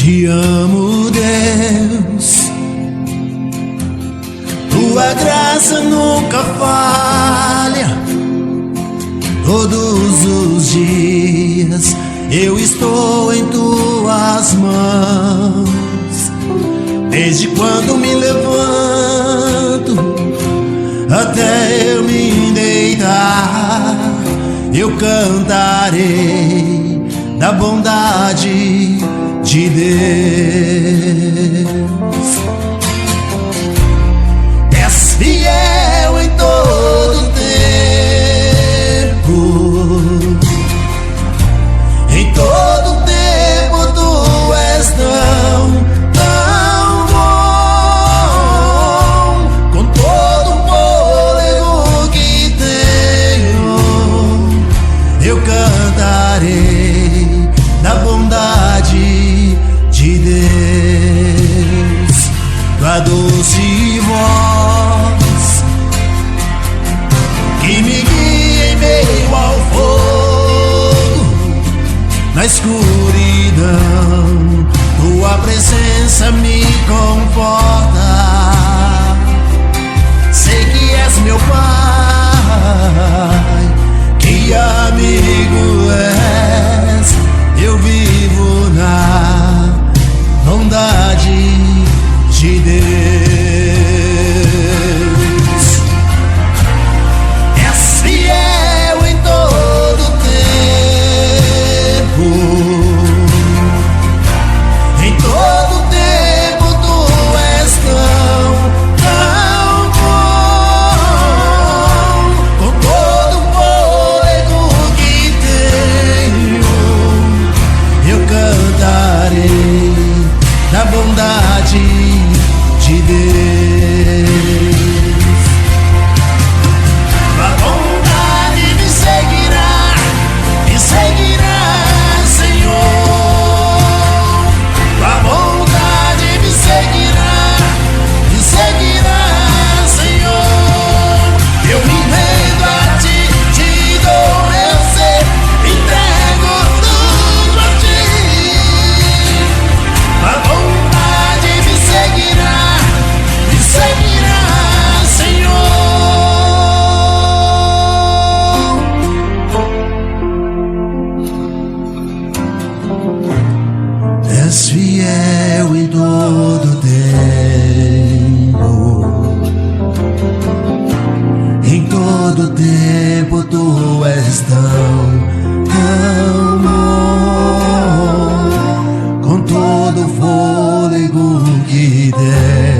Te amo, Deus, tua graça nunca falha. Todos os dias eu estou em tuas mãos. Desde quando me levanto até eu me deitar, eu cantarei da bondade de Deus. És fiel em todo tempo, em todo tempo tu és tão bom. Com todo o fôlego que tenho, eu cantarei da bondade de Deus. Tua doce voz que me guia em meio ao fogo, na escuridão tua presença me conforta. Sei que és meu Pai, que amigo és. Eu vivo na bondade de Deus. És fiel em todo tempo, em todo tempo tu és tão bom. Com todo o fôlego que tenho, eu cantarei da bondade de Deus. A bondade me seguirá, Senhor. A bondade me seguirá, Senhor. Eu me rendo a ti, te dou meu ser, entrego tudo a ti. A bondade me seguirá, Senhor. És fiel em todo tempo, em todo tempo tu és tão bom. Com todo o fôlego que der,